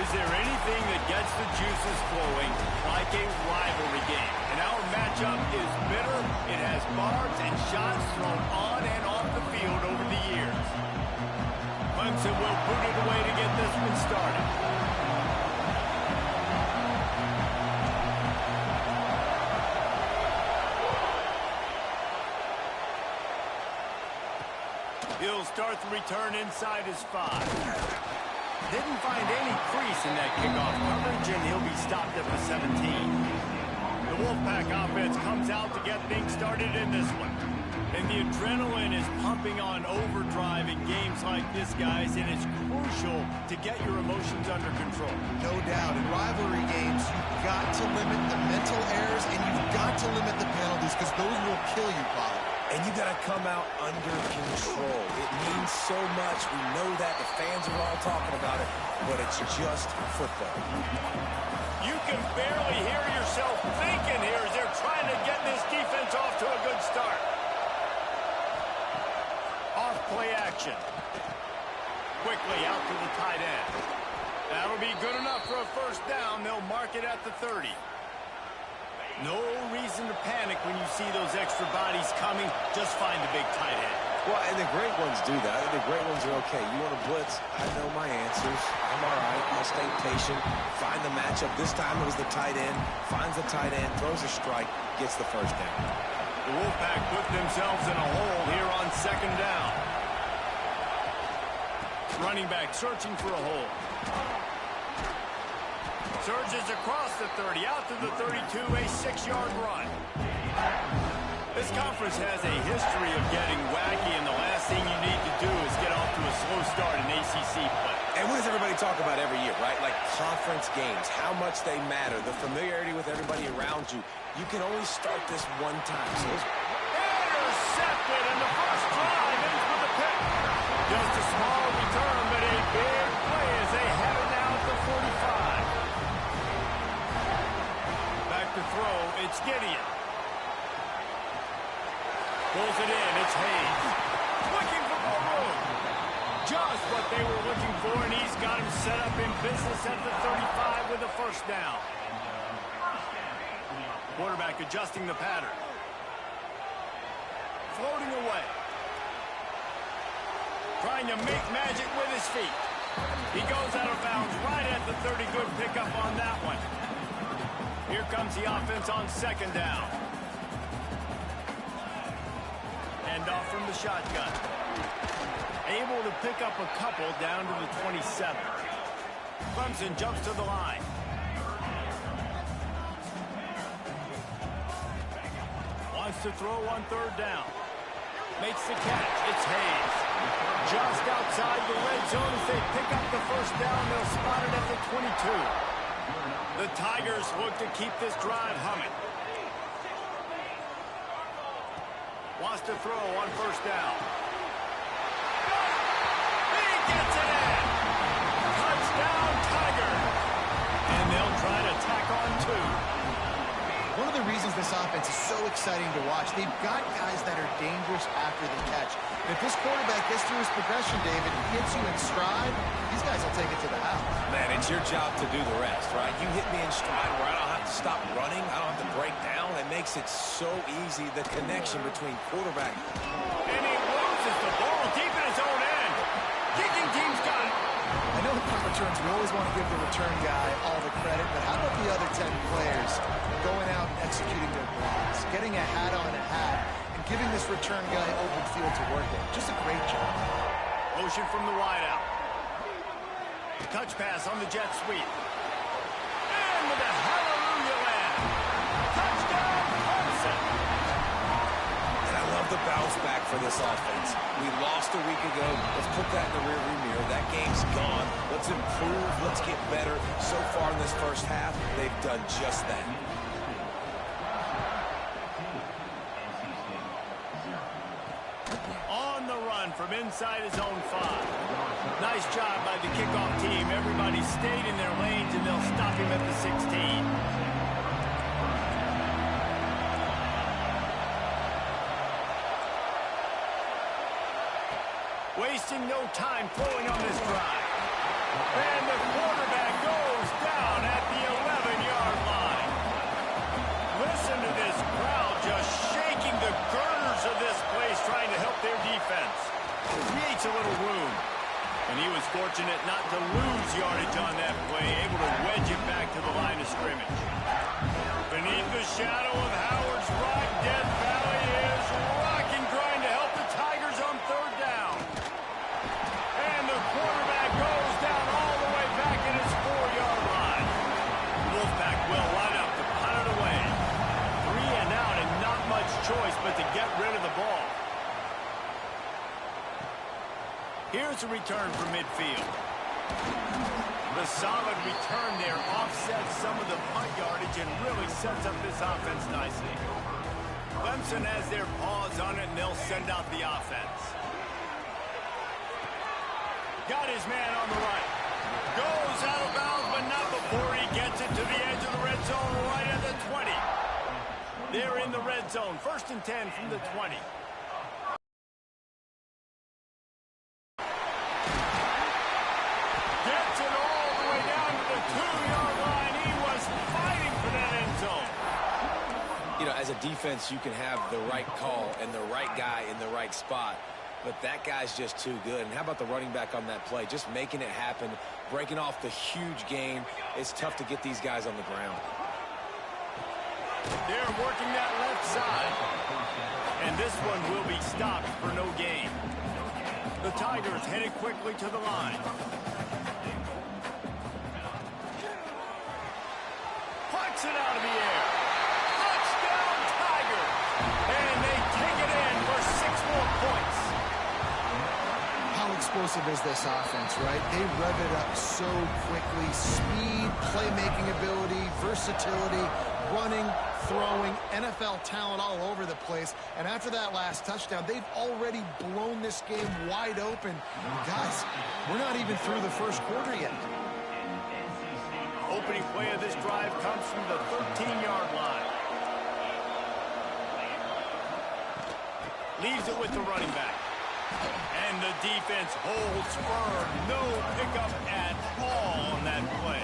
Is there anything that gets the juices flowing like a rivalry game? And our matchup is bitter. It has barbs and shots thrown on and off the field over the years. Clemson will boot it away to get this one started. He'll start the return inside his 5. Didn't find any crease in that kickoff coverage, and he'll be stopped at the 17. The Wolfpack offense comes out to get things started in this one. And the adrenaline is pumping on overdrive in games like this, guys, and it's crucial to get your emotions under control. No doubt. In rivalry games, you've got to limit the mental errors, and you've got to limit the penalties, because those will kill you, Bob. And you got to come out under control. It means so much. We know that. The fans are all talking about it, but it's just football. You can barely hear yourself thinking here as they're trying to get this defense off to a good start. Off play action. Quickly out to the tight end. That'll be good enough for a first down. They'll mark it at the 30. No reason to panic when you see those extra bodies coming. Just find the big tight end. Well, and the great ones do that. The great ones are okay. You want to blitz? I know my answers. I'm all right. I'll stay patient. Find the matchup. This time it was the tight end. Finds the tight end. Throws a strike. Gets the first down. The Wolfpack put themselves in a hole here on second down. Running back searching for a hole. Surges across the 30, out to the 32, a 6-yard run. This conference has a history of getting wacky, and the last thing you need to do is get off to a slow start in ACC play. And what does everybody talk about every year, right? Like conference games, how much they matter, the familiarity with everybody around you. You can only start this one time. So intercepted, and the first drive ends with a pick. Just a small return, but a big play as they have it now at the 45. To throw, it's Gideon. Pulls it in, it's Hayes. Looking for more room. Just what they were looking for, and he's got him set up in business at the 35 with a first down. Quarterback adjusting the pattern. Floating away. Trying to make magic with his feet. He goes out of bounds right at the 30. Good pickup on that one. Here comes the offense on second down. And off from the shotgun. Able to pick up a couple down to the 27. Clemson jumps to the line. Wants to throw on third down. Makes the catch. It's Hayes. Just outside the red zone as they pick up the first down. They'll spot it at the 22. The Tigers look to keep this drive humming. Wants to throw on first down. He gets it in. Touchdown, Tiger. And they'll try to tack on 2. One of the reasons this offense is so exciting to watch, they've got guys that are dangerous after the catch. And if this quarterback gets through his progression, David, hits you in stride, these guys will take it to the house. Man, it's your job to do the rest, right? You hit me in stride where I don't have to stop running. I don't have to break down. It makes it so easy, the connection between quarterback. And he loses the ball deep in his own end. Kicking team's got it. I know in punt returns, we always want to give the return guy all the credit, but how about the other 10 players going out and executing their blocks, getting a hat on a hat, and giving this return guy open field to work in? Just a great job. Motion from the wideout. Touch pass on the jet sweep. And with a hallelujah land. Touchdown, Clemson. And I love the bounce back for this offense. We lost a week ago. Let's put that in the rearview mirror. That game's gone. Let's improve. Let's get better. So far in this first half, they've done just that. On the run from inside his own 5. Nice job by the kickoff team. Everybody stayed in their lanes, and they'll stop him at the 16. Wasting no time throwing on this drive. And the quarterback goes down at the 11-yard line. Listen to this crowd just shaking the girders of this place, trying to help their defense. Creates a little room. And he was fortunate not to lose yardage on that play, able to wedge it back to the line of scrimmage. Beneath the shadow of Howard's rock, Death Valley is rocking, trying to help the Tigers on third down. And the quarterback goes down all the way back at his 4-yard line. Wolfpack will line up to punt it away. 3 and out, and not much choice but to get rid of the ball. Here's a return from midfield. The solid return there offsets some of the punt yardage and really sets up this offense nicely. Clemson has their paws on it, and they'll send out the offense. Got his man on the right. Goes out of bounds, but not before he gets it to the edge of the red zone right at the 20. They're in the red zone. 1st and 10 from the 20. As a defense, you can have the right call and the right guy in the right spot, but that guy's just too good. And how about the running back on that play? Just making it happen, breaking off the huge gain. It's tough to get these guys on the ground. They're working that left side, and this one will be stopped for no gain. The Tigers headed quickly to the line. Puts it out of the air. And they take it in for 6 more points. How explosive is this offense, right? They rev it up so quickly. Speed, playmaking ability, versatility, running, throwing, NFL talent all over the place. And after that last touchdown, they've already blown this game wide open. Guys, we're not even through the first quarter yet. Opening play of this drive comes from the 13-yard line. Leaves it with the running back. And the defense holds firm. No pickup at all on that play.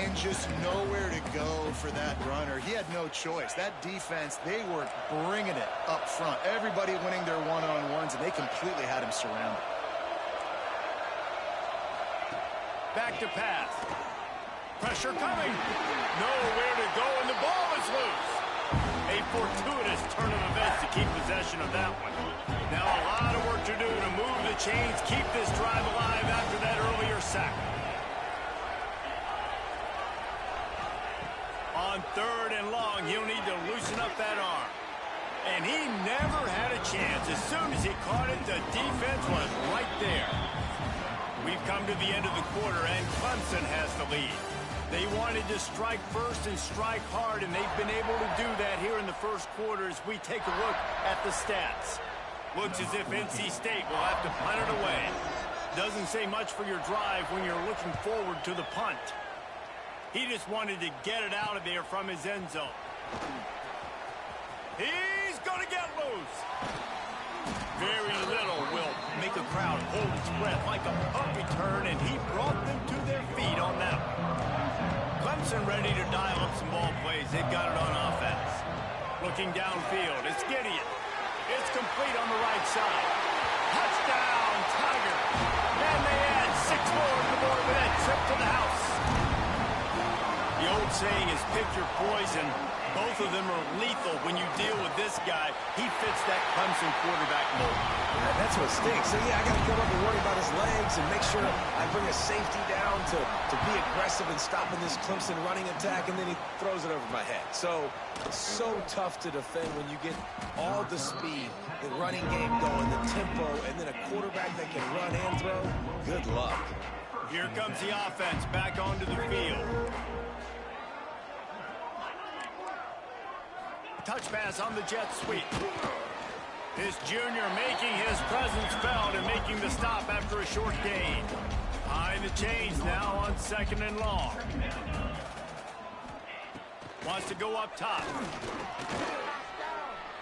And just nowhere to go for that runner. He had no choice. That defense, they were bringing it up front. Everybody winning their one-on-ones, and they completely had him surrounded. Back to pass. Pressure coming. Nowhere to go, and the ball is loose. A fortuitous turn of events to keep possession of that one. Now a lot of work to do to move the chains, keep this drive alive after that earlier sack. On 3rd and long, he'll need to loosen up that arm. And he never had a chance. As soon as he caught it, the defense was right there. We've come to the end of the quarter, and Clemson has the lead. They wanted to strike first and strike hard, and they've been able to do that here in the first quarter as we take a look at the stats. Looks as if NC State will have to punt it away. Doesn't say much for your drive when you're looking forward to the punt. He just wanted to get it out of there from his end zone. He's going to get loose. Very little will make a crowd hold its breath like a punt return, and he brought them to their feet on that one. Clemson ready to dial up some ball plays. They've got it on offense. Looking downfield, it's Gideon. It's complete on the right side. Touchdown, Tigers. And they add 6 more to the board with that trip to the house. The old saying is pick your poison. Both of them are lethal when you deal with this guy. He fits that Clemson quarterback mold. Yeah, that's what stinks. So, yeah, I got to come up and worry about his legs and make sure I bring a safety down to be aggressive in stopping this Clemson running attack, and then he throws it over my head. So tough to defend when you get all the speed, the running game going, the tempo, and then a quarterback that can run and throw. Good luck. Here comes the offense back onto the field. Touch pass on the jet sweep. This junior making his presence felt and making the stop after a short gain. Behind the chains now on 2nd and long. Wants to go up top.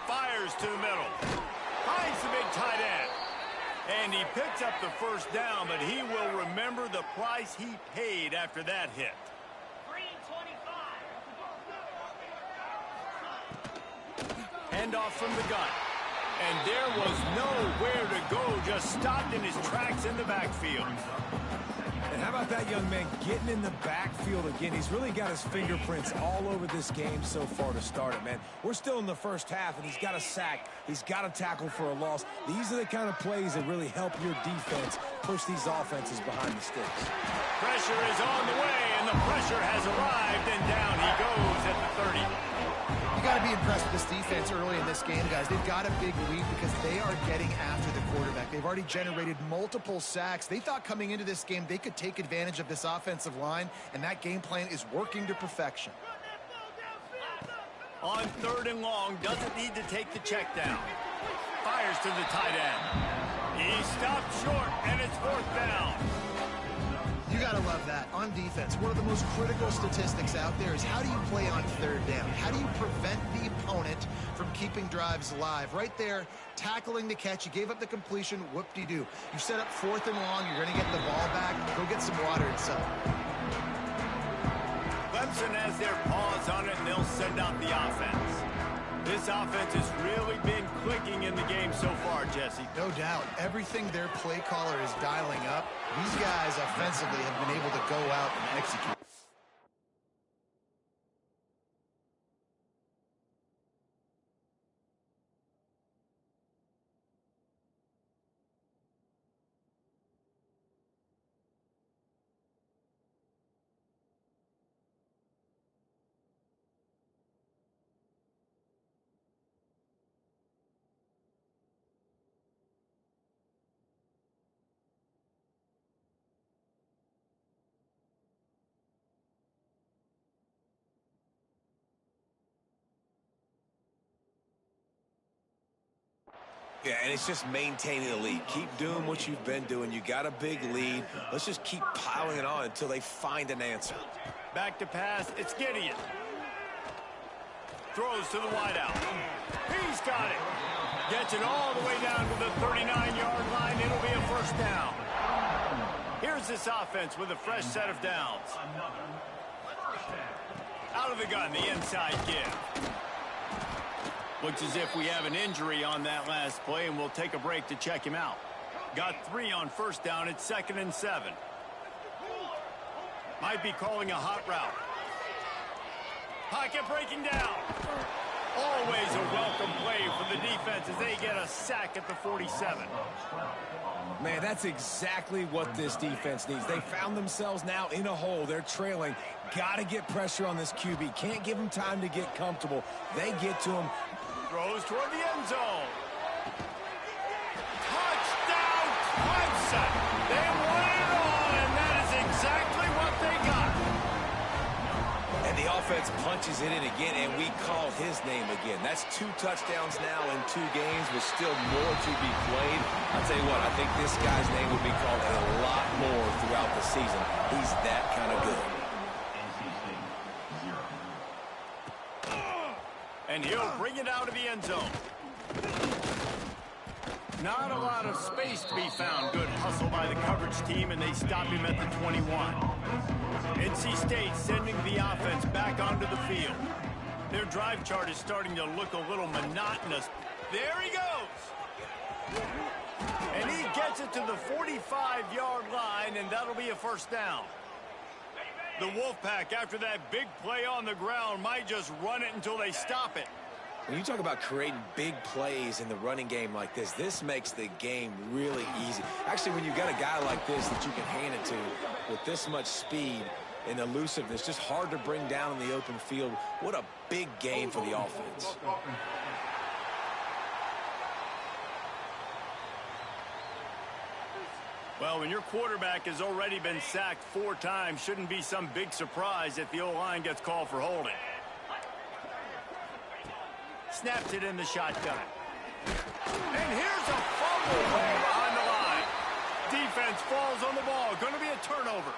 Fires to the middle. Finds the big tight end. And he picks up the first down, but he will remember the price he paid after that hit. Handoff from the gun. And there was nowhere to go, just stopped in his tracks in the backfield. And how about that young man getting in the backfield again? He's really got his fingerprints all over this game so far to start it, man. We're still in the first half, and he's got a sack. He's got a tackle for a loss. These are the kind of plays that really help your defense push these offenses behind the sticks. Pressure is on the way, and the pressure has arrived, and down he goes at the 30. You got to be impressed with this defense early in this game, guys. They've got a big lead because they are getting after the quarterback. They've already generated multiple sacks. They thought coming into this game they could take advantage of this offensive line, and that game plan is working to perfection. On 3rd and long, doesn't need to take the check down. Fires to the tight end. He stopped short, and it's 4th down. You got to love that. On defense, one of the most critical statistics out there is how do you play on 3rd down? How do you prevent the opponent from keeping drives alive? Right there, tackling the catch. You gave up the completion. Whoop-de-doo. You set up 4th and long. You're going to get the ball back. Go get some water and settle. Clemson has their paws on it, and they'll send out the offense. This offense has really been clicking in the game so far, Jesse. No doubt. Everything their play caller is dialing up, these guys offensively have been able to go out and execute. Yeah, and it's just maintaining the lead. Keep doing what you've been doing. You got a big lead. Let's just keep piling it on until they find an answer. Back to pass. It's Gideon. Throws to the wideout. He's got it. Gets it all the way down to the 39-yard line. It'll be a 1st down. Here's this offense with a fresh set of downs. Out of the gun, the inside give. Looks as if we have an injury on that last play, and we'll take a break to check him out. Got 3 on 1st down. It's 2nd and 7. Might be calling a hot route. Pocket breaking down. Always a welcome play for the defense as they get a sack at the 47. Man, that's exactly what this defense needs. They found themselves now in a hole. They're trailing. Got to get pressure on this QB. Can't give him time to get comfortable. They get to him. Throws toward the end zone. Touchdown, Clemson. They won it all, and that is exactly what they got. And the offense punches it in again, and we call his name again. That's 2 touchdowns now in 2 games with still more to be played. I'll tell you what, I think this guy's name will be called a lot more throughout the season. He's that kind of good. And he'll bring it out of the end zone. Not a lot of space to be found. Good hustle by the coverage team, and they stop him at the 21. NC State sending the offense back onto the field. Their drive chart is starting to look a little monotonous. There he goes. And he gets it to the 45-yard line, and that'll be a 1st down. The Wolfpack, after that big play on the ground, might just run it until they stop it. When you talk about creating big plays in the running game like this makes the game really easy. Actually, when you've got a guy like this that you can hand it to with this much speed and elusiveness, just hard to bring down in the open field, what a big game for the offense. Well, when your quarterback has already been sacked 4 times, shouldn't be some big surprise if the O-line gets called for holding. Snaps it in the shotgun. And here's a fumble way behind the line. Defense falls on the ball. Going to be a turnover.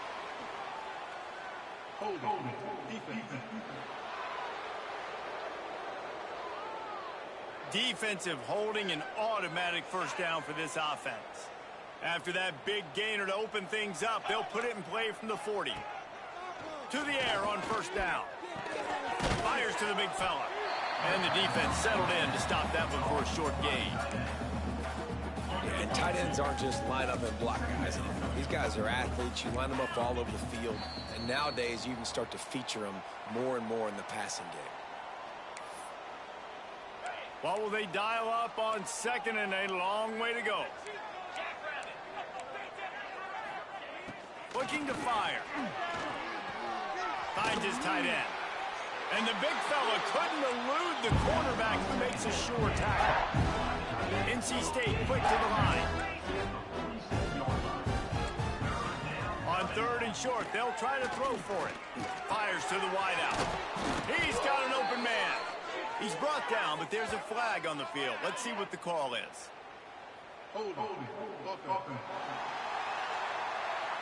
Defensive holding, an automatic 1st down for this offense. After that big gainer to open things up, they'll put it in play from the 40. To the air on first down. Fires to the big fella. And the defense settled in to stop that one for a short gain. Yeah, and tight ends aren't just line up and block guys anymore. These guys are athletes. You line them up all over the field. And nowadays, you can start to feature them more and more in the passing game. What will they dial up on second and a long way to go? Looking to fire. Finds his tight end. And the big fella couldn't elude the quarterback who makes a sure tackle. NC State quick to the line. On third and short, they'll try to throw for it. Fires to the wideout. He's got an open man. He's brought down, but there's a flag on the field. Let's see what the call is.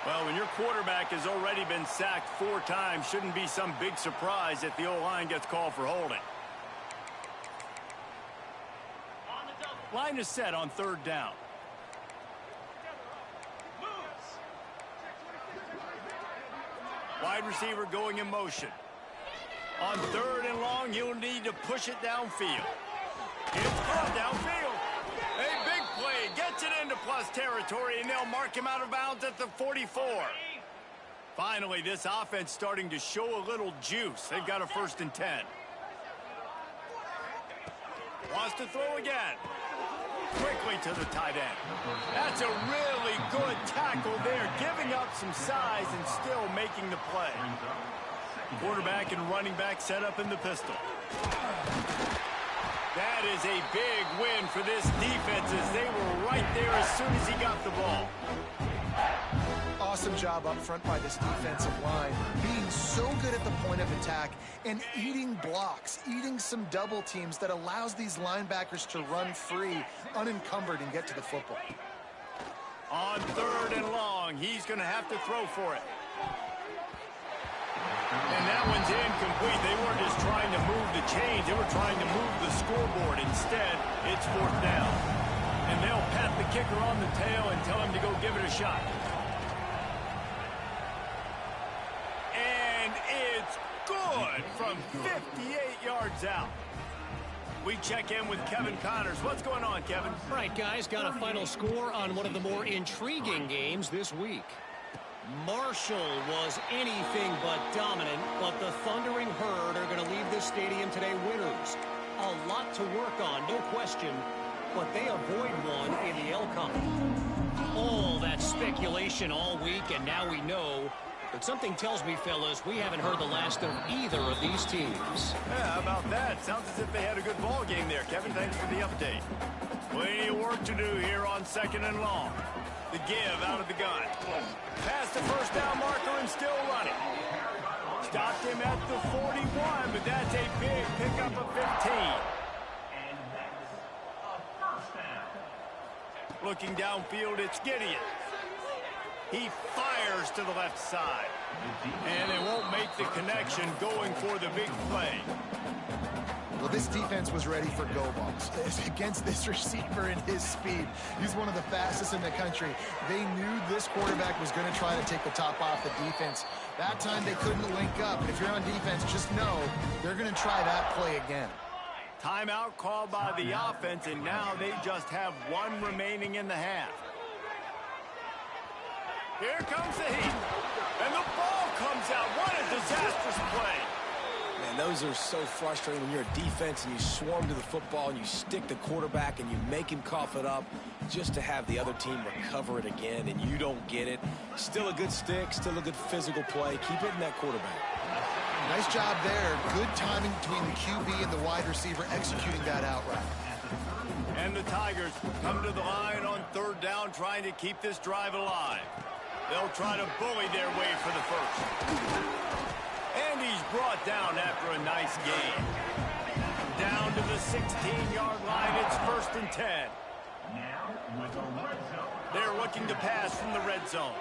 Well, when your quarterback has already been sacked 4 times, shouldn't be some big surprise if the O-line gets called for holding. Line is set on third down. Wide receiver going in motion. On third and long, he'll need to push it downfield. It's caught downfield. A big play, gets it into plus territory, and they'll mark him out of bounds at the 44. Finally, this offense starting to show a little juice. They've got a 1st and 10. Wants to throw again. Quickly to the tight end. That's a really good tackle there, giving up some size and still making the play. Quarterback and running back set up in the pistol. That is a big win for this defense as they were right there as soon as he got the ball. Awesome job up front by this defensive line, being so good at the point of attack and eating blocks, eating some double teams that allows these linebackers to run free, unencumbered, and get to the football. On third and long, he's going to have to throw for it. And that one's incomplete. They weren't just trying to move the chains. They were trying to move the scoreboard. Instead, it's 4th down. And they'll pat the kicker on the tail and tell him to go give it a shot. And it's good from 58 yards out. We check in with Kevin Connors. What's going on, Kevin? All right, guys, got a final score on one of the more intriguing games this week. Marshall was anything but dominant, but the Thundering Herd are going to leave this stadium today winners. A lot to work on, no question, but they avoid one in the L-Cup. All that speculation all week, and now we know. But something tells me, fellas, we haven't heard the last of either of these teams. Yeah, how about that? Sounds as if they had a good ball game there, Kevin. Thanks for the update. Plenty of work to do here on 2nd and long. The give out of the gun. Past the 1st down marker and still running. Stopped him at the 41, but that's a big pickup of 15. Looking downfield, it's Gideon. He fires to the left side. And they won't make the connection going for the big play. Well, this defense was ready for go balls against this receiver and his speed. He's one of the fastest in the country. They knew this quarterback was going to try to take the top off the defense. That time they couldn't link up. And if you're on defense, just know they're going to try that play again. Timeout called by the offense, and now they just have 1 remaining in the half. Here comes the heat. And the ball comes out. What a disastrous play. Man, those are so frustrating when you're a defense and you swarm to the football and you stick the quarterback and you make him cough it up just to have the other team recover it again, and you don't get it. Still a good stick, still a good physical play. Keep hitting that quarterback. Nice job there. Good timing between the QB and the wide receiver executing that out route. And the Tigers come to the line on 3rd down, trying to keep this drive alive. They'll try to bully their way for the 1st. And he's brought down after a nice gain. Down to the 16-yard line, it's 1st and 10. They're looking to pass from the red zone.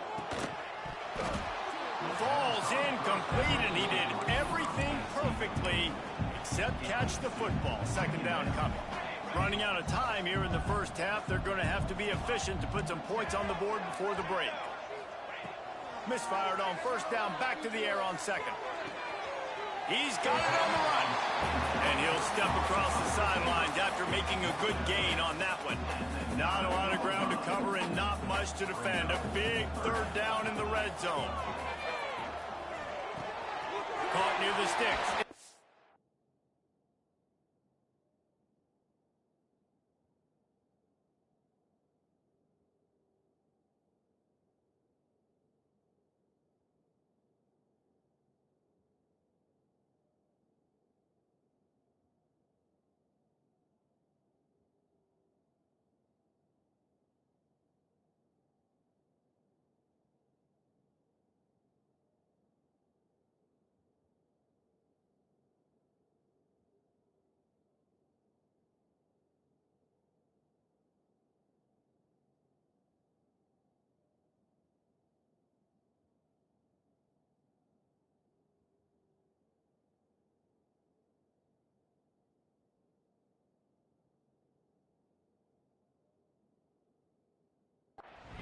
Falls incomplete, and he did everything perfectly except catch the football. 2nd down coming. Running out of time here in the first half. They're going to have to be efficient to put some points on the board before the break. Misfired on first down, back to the air on second. He's got it on the run. And he'll step across the sidelines after making a good gain on that one. Not a lot of ground to cover and not much to defend. A big third down in the red zone. Caught near the sticks.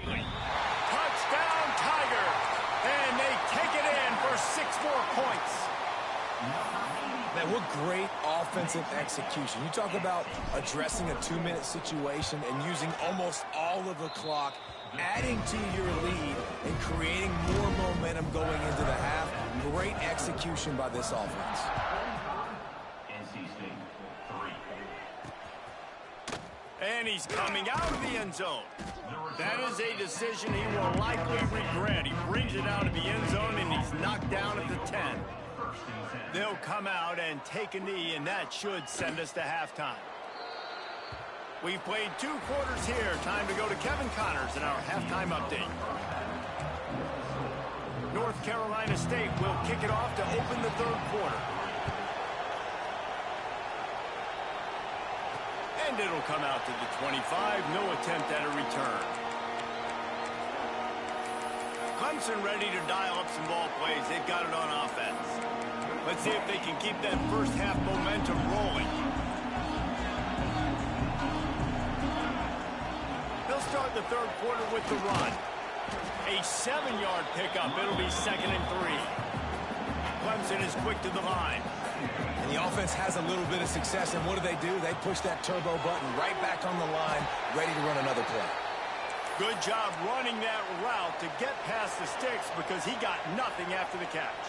Touchdown, Tiger. And they take it in for 6 more points. Man, what great offensive execution. You talk about addressing a 2-minute situation and using almost all of the clock, adding to your lead and creating more momentum going into the half. Great execution by this offense. And he's coming out of the end zone. That is a decision he will likely regret. He brings it out of the end zone, and he's knocked down at the 10. They'll come out and take a knee, and that should send us to halftime. We've played 2 quarters here. Time to go to Kevin Connors in our halftime update. North Carolina State will kick it off to open the 3rd quarter. And it'll come out to the 25. No attempt at a return. Clemson ready to dial up some ball plays. They've got it on offense. Let's see if they can keep that first half momentum rolling. They'll start the 3rd quarter with the run. A 7-yard pickup. It'll be 2nd and 3. Clemson is quick to the line. And the offense has a little bit of success, and what do? They push that turbo button right back on the line, ready to run another play. Good job running that route to get past the sticks because he got nothing after the catch.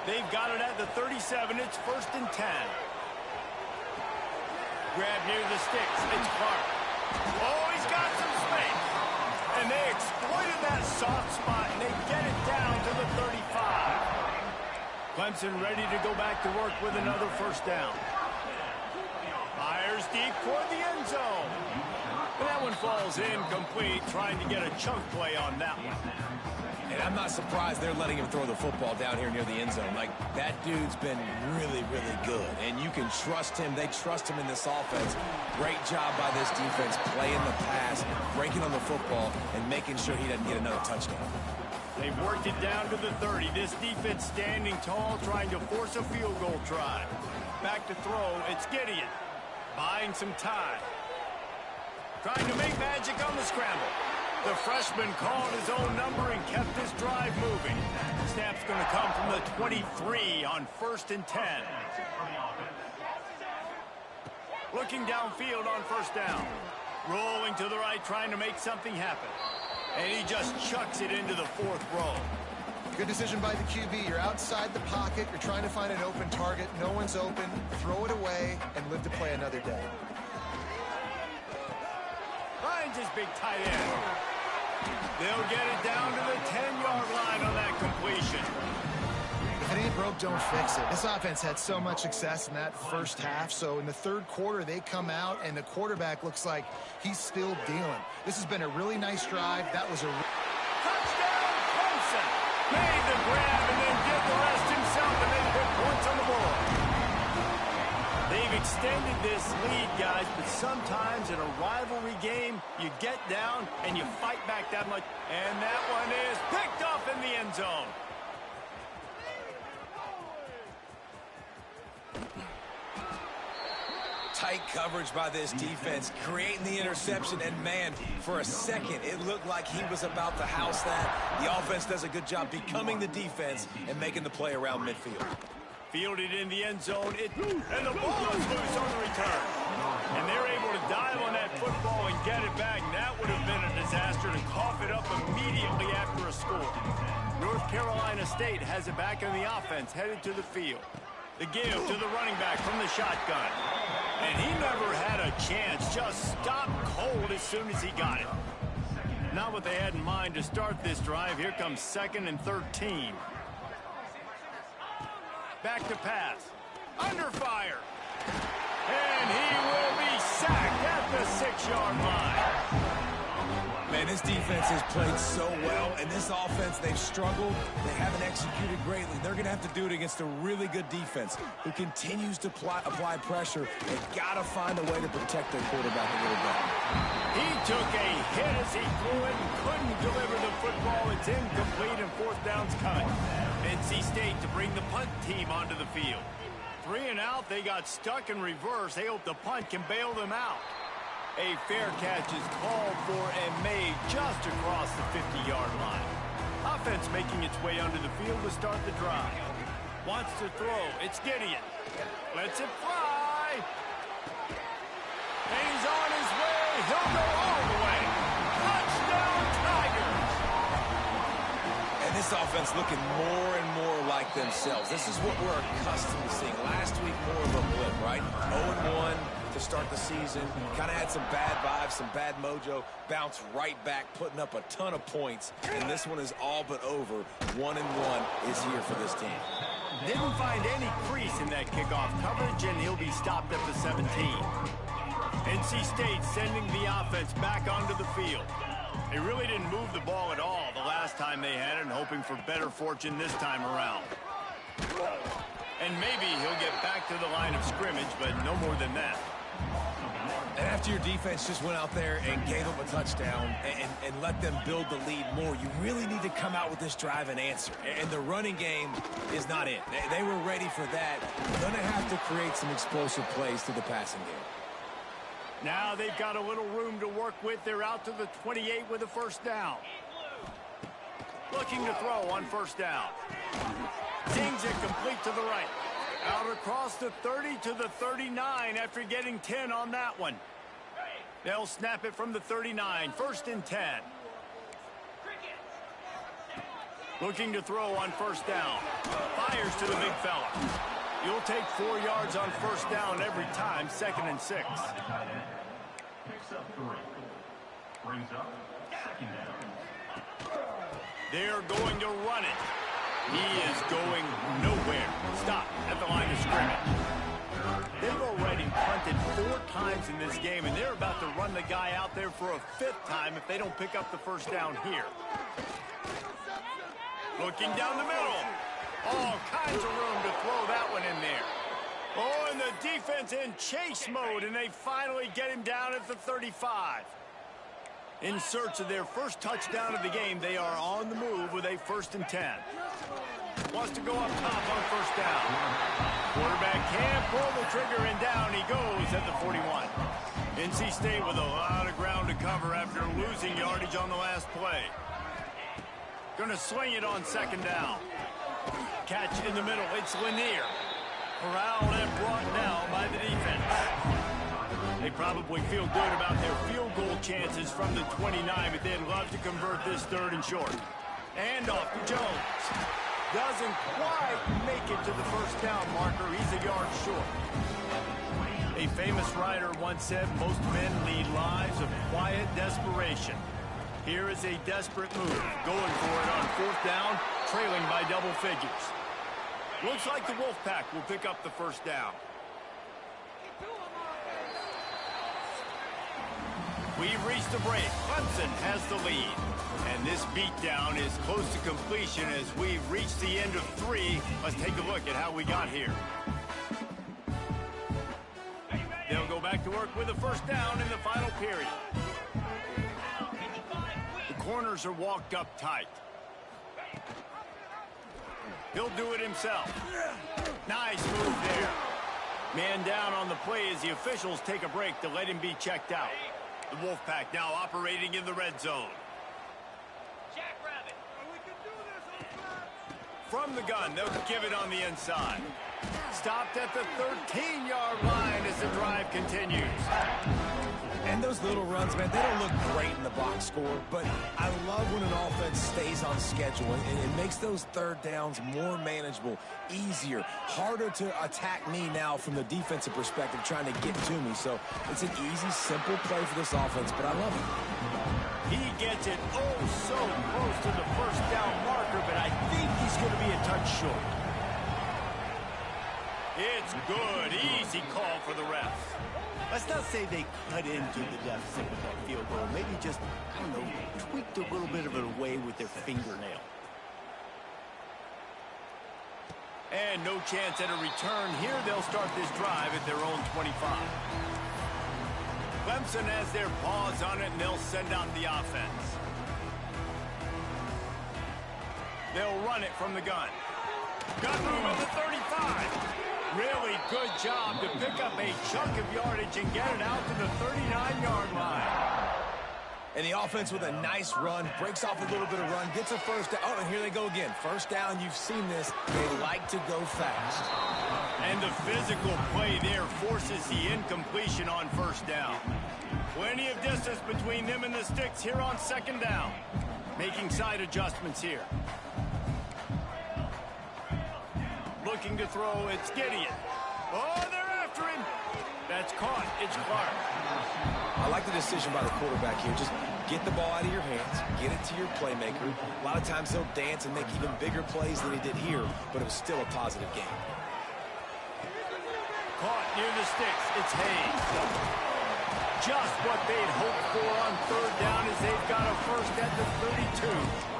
They've got it at the 37. It's 1st and 10. Grab near the sticks. It's Clark. Oh, he's got some space. And they exploited that soft spot, and they get it down to the 35. Clemson ready to go back to work with another 1st down. Fires deep toward the end zone. And that one falls incomplete, trying to get a chunk play on that one. And I'm not surprised they're letting him throw the football down here near the end zone. Like, that dude's been really, really good. And you can trust him. They trust him in this offense. Great job by this defense playing the pass, breaking on the football, and making sure he doesn't get another touchdown. They've worked it down to the 30. This defense standing tall, trying to force a field goal try. Back to throw. It's Gideon. Buying some time. Trying to make magic on the scramble. The freshman called his own number and kept this drive moving. Snap's going to come from the 23 on 1st and 10. Looking downfield on 1st down. Rolling to the right, trying to make something happen. And he just chucks it into the 4th row. Good decision by the QB. You're outside the pocket. You're trying to find an open target. No one's open. Throw it away and live to play another day. Finds his big tight end. They'll get it down to the 10-yard line on that completion. If it ain't broke, don't fix it. This offense had so much success in that first half, so in the 3rd quarter, they come out, and the quarterback looks like he's still dealing. This has been a really nice drive. That was a... Touchdown, Clemson! Made the grab and then did the rest himself, and then put points on the board. They've extended this lead, guys, but sometimes in a rivalry game, you get down and you fight back that much. And that one is picked off in the end zone. Tight coverage by this defense, creating the interception, and man, for a second, it looked like he was about to house that. The offense does a good job becoming the defense and making the play around midfield. Fielded in the end zone, and the ball is loose on the return. And they're able to dive on that football and get it back. That would have been a disaster to cough it up immediately after a score. North Carolina State has it back in the offense, headed to the field. The give to the running back from the shotgun. And he never had a chance, just stopped cold as soon as he got it. Not what they had in mind to start this drive. Here comes 2nd and 13. Back to pass. Under fire. And he will be sacked at the 6-yard line. Man, this defense has played so well, and this offense, they've struggled. They haven't executed greatly. They're going to have to do it against a really good defense who continues to apply pressure. They've got to find a way to protect their quarterback a little bit. He took a hit as he threw it and couldn't deliver the football. It's incomplete, and 4th down's coming. NC State to bring the punt team onto the field. 3 and out, they got stuck in reverse. They hope the punt can bail them out. A fair catch is called for and made just across the 50-yard line. Offense making its way under the field to start the drive. Wants to throw. It's Gideon. Lets it fly. And he's on his way. He'll go all the way. Touchdown, Tigers! And this offense looking more and more like themselves. This is what we're accustomed to seeing. Last week, more of a blip, right? 0-1. To start the season, kind of had some bad vibes, some bad mojo, bounced right back, putting up a ton of points, and this one is all but over. 1-1 is here for this team. Didn't find any crease in that kickoff coverage, and he'll be stopped at the 17. NC State sending the offense back onto the field. They really didn't move the ball at all the last time they had it, and hoping for better fortune this time around. And maybe he'll get back to the line of scrimmage, but no more than that. And after your defense just went out there and gave them a touchdown and let them build the lead more, you really need to come out with this drive and answer. And the running game is not it. They were ready for that. They're going to have to create some explosive plays to the passing game. Now they've got a little room to work with. They're out to the 28 with a 1st down. Looking to throw on 1st down. Zings it complete to the right. Out across the 30 to the 39 after getting 10 on that one. They'll snap it from the 39. 1st and 10. Looking to throw on 1st down. Fires to the big fella. You'll take 4 yards on 1st down every time. 2nd and 6. They're going to run it. He is going nowhere. Stop at the line of scrimmage. They've already punted 4 times in this game, and they're about to run the guy out there for a 5th time if they don't pick up the 1st down here. Looking down the middle. All kinds of room to throw that one in there. Oh, and the defense in chase mode, and they finally get him down at the 35. In search of their first touchdown of the game, they are on the move with a 1st and 10. Wants to go up top on 1st down. Quarterback can't pull the trigger, and down he goes at the 41. NC State with a lot of ground to cover after losing yardage on the last play. Going to swing it on 2nd down. Catch in the middle. It's Lanier. Corralled and brought down by the defense. They probably feel good about their field goal chances from the 29, but they'd love to convert this 3rd and short. And off to Jones. Doesn't quite make it to the 1st down marker. He's a yard short. A famous writer once said, most men lead lives of quiet desperation. Here is a desperate move. Going for it on 4th down, trailing by double figures. Looks like the Wolfpack will pick up the 1st down. We've reached the break. Clemson has the lead. And this beatdown is close to completion as we've reached the end of 3. Let's take a look at how we got here. They'll go back to work with a 1st down in the final period. The corners are walked up tight. He'll do it himself. Nice move there. Man down on the play as the officials take a break to let him be checked out. The Wolfpack now operating in the red zone. From the gun, they'll give it on the inside. Stopped at the 13-yard line as the drive continues. And those little runs, man, they don't look great in the box score, but I love when an offense stays on schedule, and it makes those third downs more manageable, easier, harder to attack me now from the defensive perspective trying to get to me. So it's an easy, simple play for this offense, but I love it. He gets it oh so close to the first down marker, but I think he's going to be a touch short. It's good. Easy call for the refs. Let's not say they cut into the deficit with that field goal. Maybe just, I don't know, tweaked a little bit of it away with their fingernail. And no chance at a return here. They'll start this drive at their own 25. Clemson has their paws on it, and they'll send out the offense. They'll run it from the gun. Got room at the 35. Really good job to pick up a chunk of yardage and get it out to the 39-yard line. And the offense with a nice run, breaks off a little bit of run, gets a first down. Oh, and here they go again. First down, you've seen this. They like to go fast. And the physical play there forces the incompletion on first down. Plenty of distance between them and the sticks here on second down. Making side adjustments here. Looking to throw, it's Gideon. Oh, they're after him. That's caught. It's Clark. I like the decision by the quarterback here. Just get the ball out of your hands, get it to your playmaker. A lot of times he'll dance and make even bigger plays than he did here, but it was still a positive game. Caught near the sticks. It's Hayes. Just what they'd hoped for on third down as they've got a first at the 32.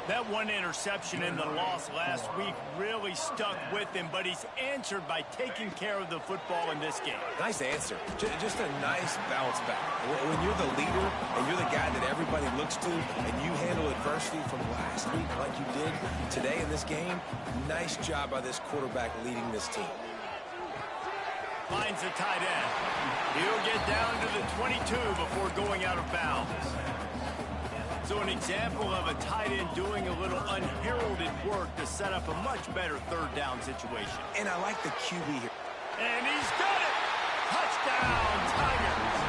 That one interception in the loss last week really stuck with him, but he's answered by taking care of the football in this game. Nice answer. Just a nice bounce back. When you're the leader and you're the guy that everybody looks to and you handle adversity from last week like you did today in this game, nice job by this quarterback leading this team. Finds the tight end. He'll get down to the 22 before going out of bounds. So an example of a tight end doing a little unheralded work to set up a much better third down situation. And I like the QB here. And he's got it! Touchdown, Tigers!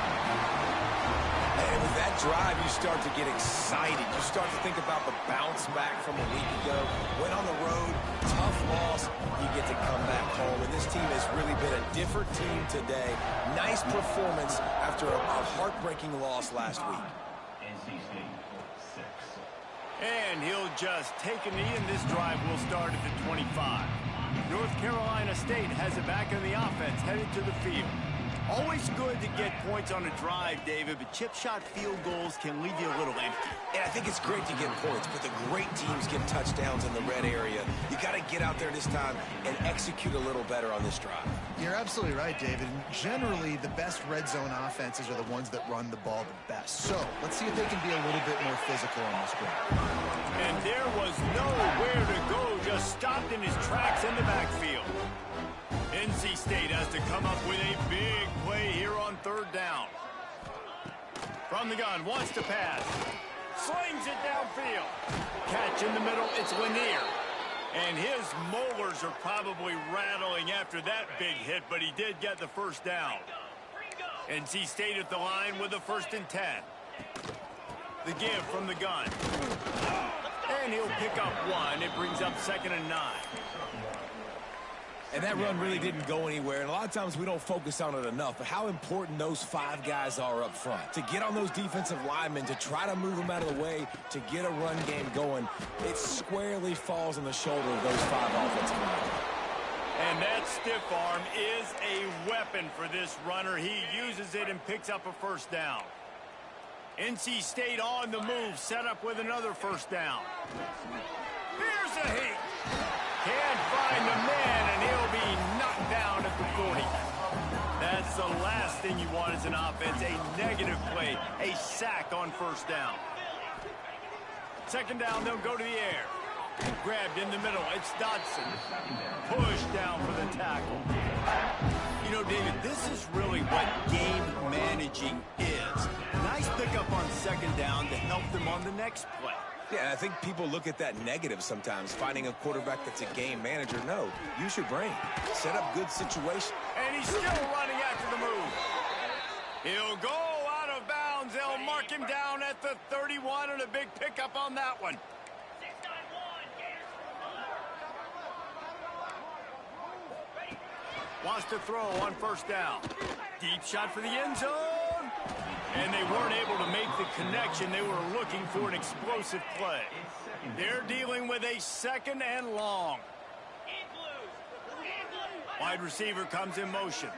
And with that drive, you start to get excited. You start to think about the bounce back from a week ago. Went on the road, tough loss. You get to come back home. And this team has really been a different team today. Nice performance after a heartbreaking loss last week. And he'll just take a knee, and this drive will start at the 25. North Carolina State has it back in the offense, headed to the field. Always good to get points on a drive, David, but chip shot field goals can leave you a little empty. And I think it's great to get points, but the great teams get touchdowns in the red area. You got to get out there this time and execute a little better on this drive. You're absolutely right, David. Generally, the best red zone offenses are the ones that run the ball the best. So let's see if they can be a little bit more physical on this drive. And there was nowhere to go, just stopped in his tracks in the backfield. NC State has to come up with a big play here on third down. From the gun, wants to pass. Slings it downfield. Catch in the middle, it's Lanier. And his molars are probably rattling after that big hit, but he did get the first down. NC State at the line with a 1st and 10. The give from the gun. And he'll pick up one. It brings up 2nd and 9. And that run really didn't go anywhere. And a lot of times we don't focus on it enough. But how important those 5 guys are up front. To get on those defensive linemen, to try to move them out of the way, to get a run game going, it squarely falls on the shoulder of those 5 offensive linemen. And that stiff arm is a weapon for this runner. He uses it and picks up a first down. NC State on the move, set up with another first down. Here's a hit. Can't find the man, and he'll be knocked down at the 40. That's the last thing you want as an offense, a negative play, a sack on first down. 2nd down, they'll go to the air. Grabbed in the middle. It's Dotson. Pushed down for the tackle. You know, David, this is really what game managing is. Nice pickup on second down to help them on the next play. Yeah, and I think people look at that negative sometimes, finding a quarterback that's a game manager. No, use your brain. Set up good situation. And he's still running after the move. He'll go out of bounds. They'll mark him down at the 31 and a big pickup on that one. Wants to throw on first down. Deep shot for the end zone. And they weren't able to make the connection. They were looking for an explosive play. They're dealing with a second and long. Wide receiver comes in motion.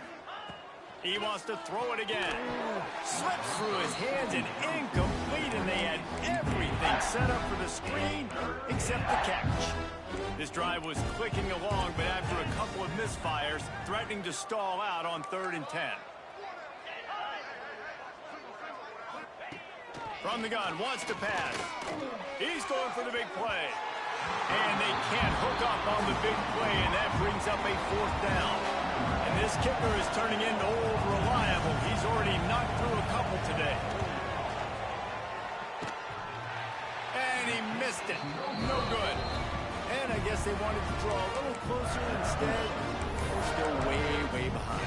He wants to throw it again. Slips through his hands and incomplete, and they had everything set up for the screen except the catch. This drive was clicking along, but after a couple of misfires, threatening to stall out on 3rd and 10. From the gun, wants to pass. He's going for the big play. And they can't hook up on the big play, and that brings up a 4th down. And this kicker is turning into old reliable. He's already knocked through a couple today. And he missed it. No good. And I guess they wanted to draw a little closer instead. They're still way, way behind.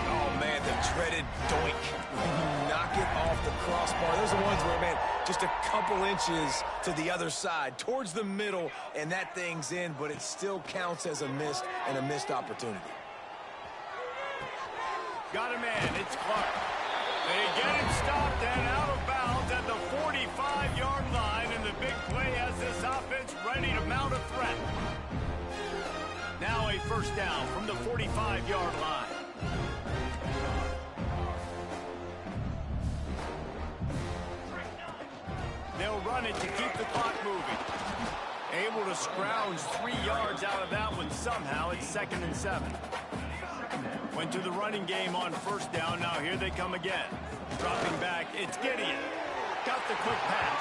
Oh, man, the dreaded doink. When you knock it off the crossbar. Those are ones where, man, just a couple inches to the other side, towards the middle, and that thing's in, but it still counts as a missed opportunity. Got a man. It's Clark. They get him stopped and out of bounds at the 45-yard line, and the big play has this offense ready to mount a threat. Now a first down from the 45-yard line. They'll run it to keep the clock moving. Able to scrounge 3 yards out of that one somehow. It's 2nd and 7. Went to the running game on first down. Now here they come again. Dropping back, it's Gideon. Got the quick pass.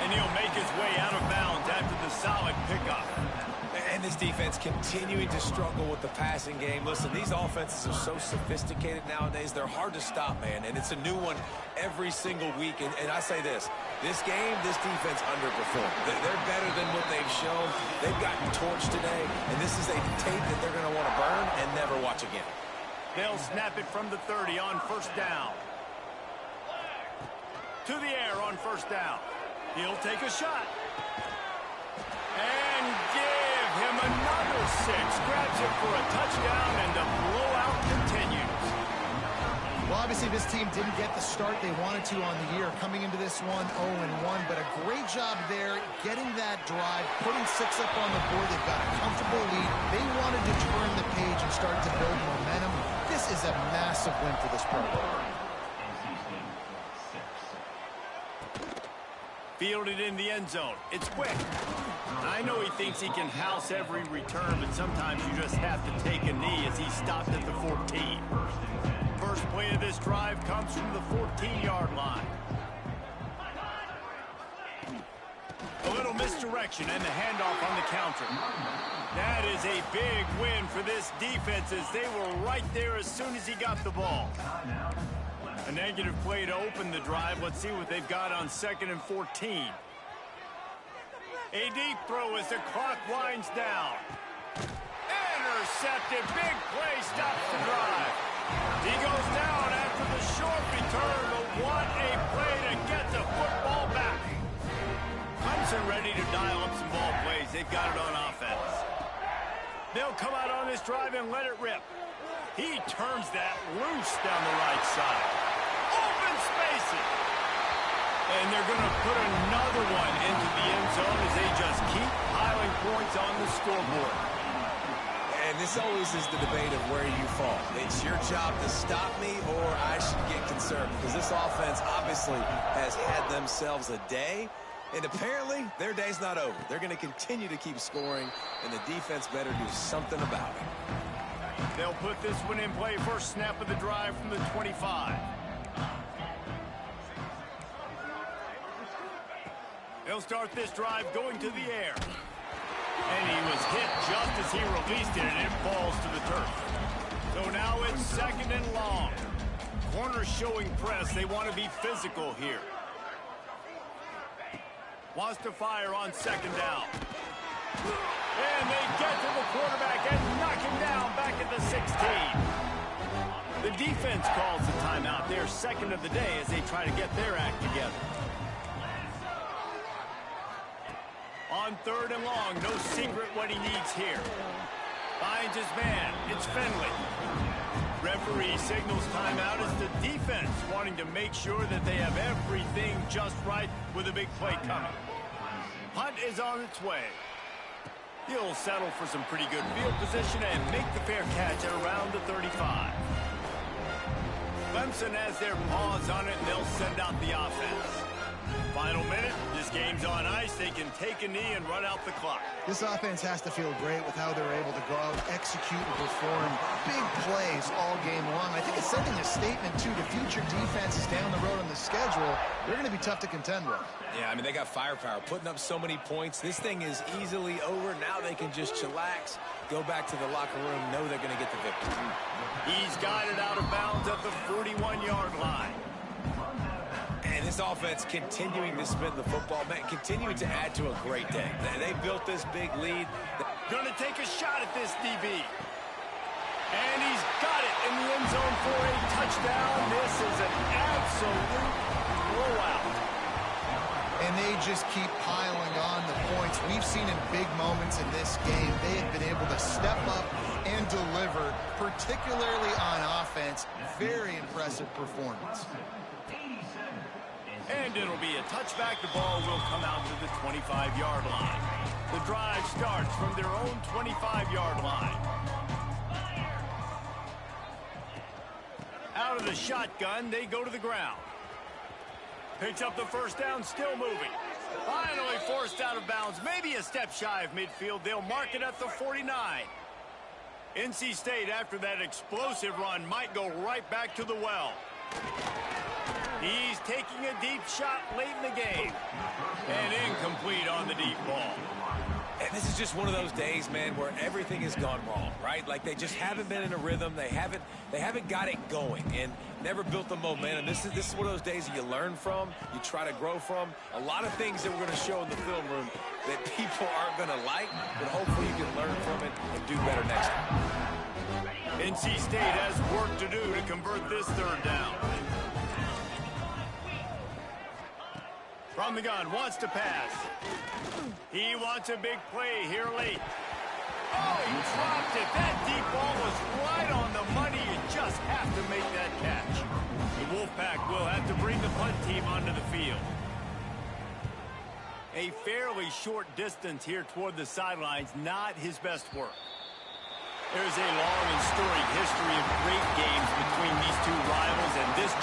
And he'll make his way out of bounds after the solid pickup. And this defense continuing to struggle with the passing game. Listen, these offenses are so sophisticated nowadays. They're hard to stop, man. And it's a new one every single week. And I say this game, this defense underperformed. They're better than what they've shown. They've gotten torched today. And this is a tape that they're going to want to burn and never watch again. They'll snap it from the 30 on first down. To the air on first down. He'll take a shot. And give him another 6. Grabs it for a touchdown, and the blowout continues. Well, obviously this team didn't get the start they wanted to on the year. Coming into this one 0-1, but a great job there getting that drive, putting 6 up on the board. They've got a comfortable lead. They wanted to turn the page and start to build momentum. This is a massive win for this program. Fielded in the end zone. It's quick. I know he thinks he can house every return, but sometimes you just have to take a knee as he stopped at the 14. First play of this drive comes from the 14-yard line. A little misdirection and the handoff on the counter. That is a big win for this defense as they were right there as soon as he got the ball. A negative play to open the drive. Let's see what they've got on 2nd and 14. A deep throw as the clock winds down. Intercepted. Big play stops the drive. He goes down after the short return, but what a play to get the football back. Clemson ready to dial up some ball plays. They've got it on offense. They'll come out on this drive and let it rip. He turns that loose down the right side. Open spaces. And they're going to put another one into the end zone as they just keep piling points on the scoreboard. And this always is the debate of where you fall. It's your job to stop me or I should get concerned because this offense obviously has had themselves a day. And apparently, their day's not over. They're going to continue to keep scoring, and the defense better do something about it. They'll put this one in play. First snap of the drive from the 25. They'll start this drive going to the air. And he was hit just as he released it, and it falls to the turf. So now it's 2nd and long. Corners showing press. They want to be physical here. Wants to fire on 2nd down. And they get to the quarterback and knock him down back at the 16. The defense calls the timeout. They're 2nd of the day as they try to get their act together. On 3rd and long, no secret what he needs here. Finds his man. It's Finley. Referee signals timeout as the defense wanting to make sure that they have everything just right with a big play coming. Punt is on its way. He'll settle for some pretty good field position and make the fair catch at around the 35. Clemson has their paws on it, and they'll send out the offense. Final minute, this game's on ice. They can take a knee and run out the clock. This offense has to feel great with how they're able to go out, execute, and perform big plays all game long. I think it's sending a statement, too, to future defenses down the road on the schedule. They're going to be tough to contend with. Yeah, I mean, they got firepower, putting up so many points. This thing is easily over. Now they can just chillax, go back to the locker room, know they're going to get the victory. He's got it out of bounds at the 41-yard line. And this offense continuing to spin the football, man, continuing to add to a great day. They built this big lead. Going to take a shot at this DB. And he's got it in the end zone for a touchdown. This is an absolute blowout. And they just keep piling on the points. We've seen in big moments in this game, they have been able to step up and deliver, particularly on offense. Very impressive performance. And it'll be a touchback. The ball will come out to the 25-yard line. The drive starts from their own 25-yard line. Out of the shotgun, they go to the ground. Picks up the first down, still moving. Finally forced out of bounds, maybe a step shy of midfield. They'll mark it at the 49. NC State, after that explosive run, might go right back to the well. He's taking a deep shot late in the game. And incomplete on the deep ball. And this is just one of those days, man, where everything has gone wrong, right? Like they just haven't been in a rhythm. They haven't got it going and never built the momentum. This is one of those days that you learn from, you try to grow from. A lot of things that we're going to show in the film room that people aren't going to like, but hopefully you can learn from it and do better next time. NC State has work to do to convert this 3rd down. From the gun, wants to pass. He wants a big play here late. Oh, he dropped it. That deep ball was right on the money. You just have to make that catch. The Wolfpack will have to bring the punt team onto the field. A fairly short distance here toward the sidelines, not his best work. There's a long and storied history of great games between these two rivals, and this